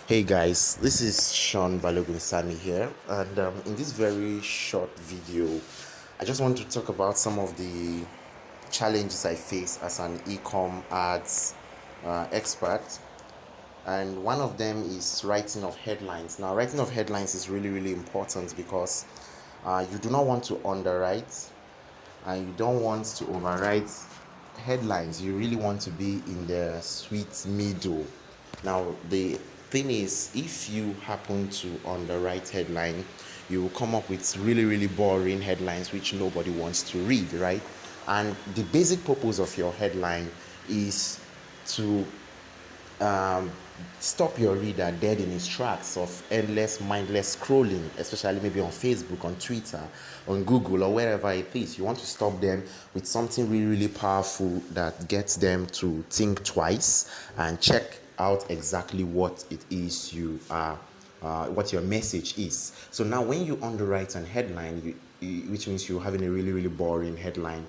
Hey guys, this is Sean Balogun Sani here, and in this very short video, I just want to talk about some of the challenges I face as an e-com ads expert. And one of them is writing of headlines. Now, writing of headlines is really important because you do not want to underwrite and you don't want to overwrite headlines. You really want to be in the sweet middle. Now, the thing is, if you happen to underwrite headline, you will come up with really boring headlines which nobody wants to read, right? And the basic purpose of your headline is to stop your reader dead in his tracks of endless mindless scrolling, especially maybe on Facebook, on Twitter, on Google, or wherever it is. You want to stop them with something really powerful that gets them to think twice and check out exactly what it is you are, what your message is. So now when you underwrite an headline, which means you're having a really boring headline,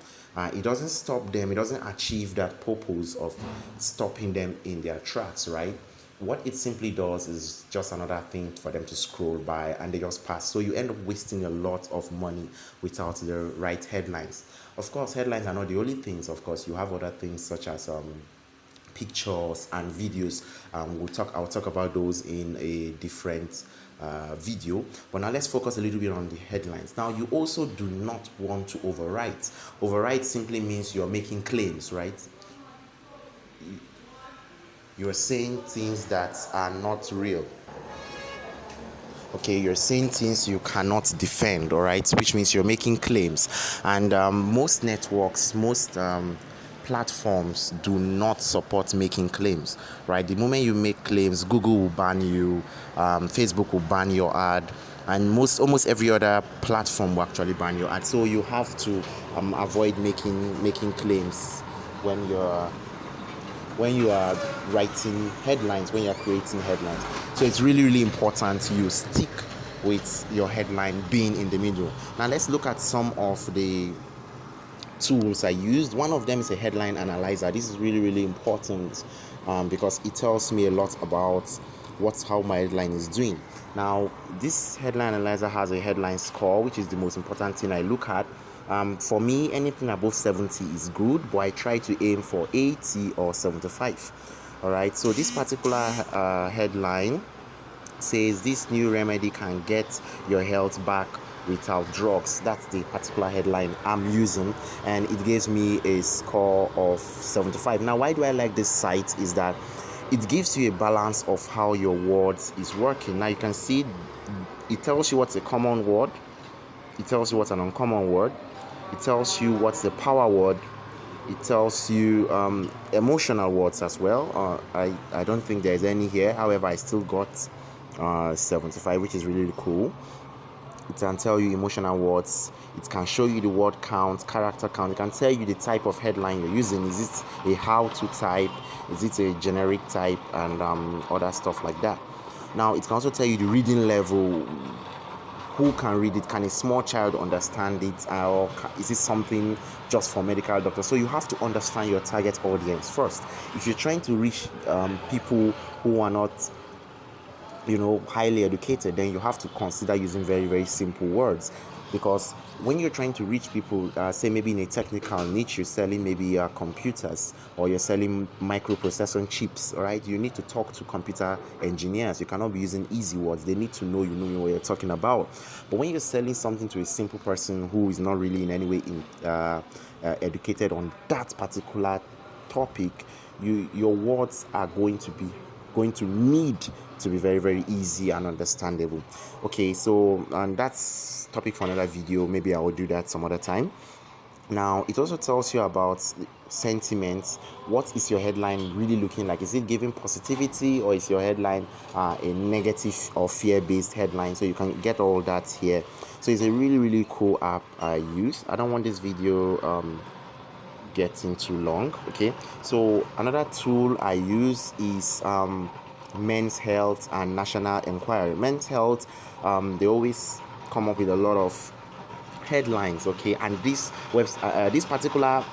it doesn't stop them, it doesn't achieve that purpose of stopping them in their tracks, right? What it simply does is just another thing for them to scroll by and they just pass. So you end up wasting a lot of money without the right headlines. Of course, headlines are not the only things. Of course, you have other things such as pictures and videos. I'll talk about those in a different video, but now let's focus a little bit on the headlines. Now, you also do not want to overwrite simply means you're making claims, right? You're saying things that are not real. Okay, you're saying things you cannot defend, all right, which means you're making claims. And most networks, most platforms do not support making claims, right? The moment you make claims, Google will ban you, Facebook will ban your ad, and almost every other platform will actually ban your ad. So you have to avoid making claims when you are writing headlines, when you're creating headlines. So it's really important you stick with your headline being in the middle. Now let's look at some of the tools I used. One of them is a headline analyzer. This is really important because it tells me a lot about how my headline is doing. Now, this headline analyzer has a headline score, which is the most important thing I look at. For me, anything above 70 is good, but I try to aim for 80 or 75. All right, so this particular headline says this new remedy can get your health back without drugs. That's the particular headline I'm using, and it gives me a score of 75. Now, why do I like this site is that it gives you a balance of how your words is working. Now you can see it tells you what's a common word, it tells you what's an uncommon word, it tells you what's the power word, it tells you emotional words as well. I don't think there's any here, however I still got 75, which is really cool. It can tell you emotional words, it can show you the word count, character count, it can tell you the type of headline you're using. Is it a how-to type, is it a generic type, and other stuff like that. Now it can also tell you the reading level, who can read it, can a small child understand it, or is it something just for medical doctors? So you have to understand your target audience first. If you're trying to reach people who are not highly educated, then you have to consider using very simple words, because when you're trying to reach people, say maybe in a technical niche, you're selling maybe computers, or you're selling microprocessor chips, all right, you need to talk to computer engineers. You cannot be using easy words. They need to know what you're talking about. But when you're selling something to a simple person who is not really in any way educated on that particular topic, your words are going to need to be very easy and understandable. Okay, so and that's topic for another video. Maybe I will do that some other time. Now it also tells you about sentiments. What is your headline really looking like? Is it giving positivity, or is your headline a negative or fear-based headline? So you can get all that here. So it's a really cool app I use. I don't want this video getting too long. Okay, so another tool I use is Men's Health and National Enquirer. Men's Health, they always come up with a lot of headlines. Okay, and this particular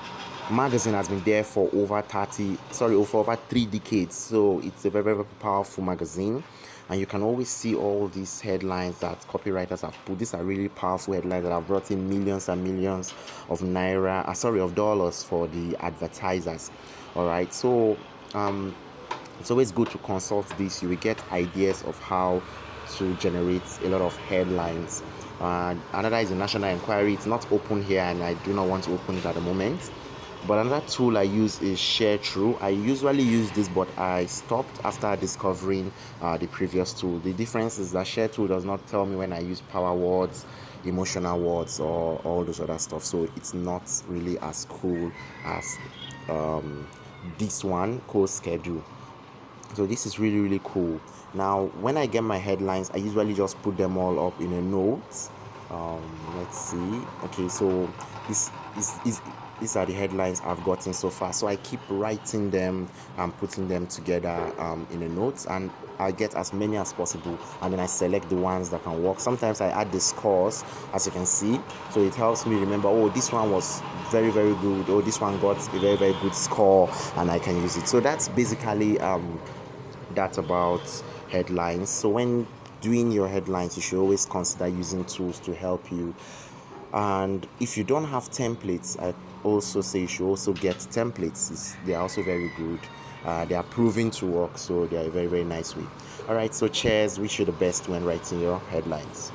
magazine has been there for over 3 decades. So it's a very, very powerful magazine. And you can always see all these headlines that copywriters have put. These are really powerful headlines that have brought in millions and millions of of dollars for the advertisers. All right. So it's always good to consult this. You will get ideas of how to generate a lot of headlines. Another is the national inquiry. It's not open here, and I do not want to open it at the moment. But another tool I use is share through. I usually use this, but I stopped after discovering the previous tool. The difference is that share tool does not tell me when I use power words, emotional words, or all those other stuff. So it's not really as cool as this one, co-schedule. So this is really, really cool. Now when I get my headlines, I usually just put them all up in a note. Let's see. Okay, so this is these are the headlines I've gotten so far. So I keep writing them and putting them together in a note, and I get as many as possible, and then I select the ones that can work. Sometimes I add the scores, as you can see, so it helps me remember, oh, this one was very, very good, oh, this one got a very, very good score, and I can use it. So that's basically that about headlines. So when doing your headlines, you should always consider using tools to help you. And if you don't have templates, I also say you should also get templates. They are also very good. They are proven to work, so they are a very, very nice way. All right, so cheers. Wish you the best when writing your headlines.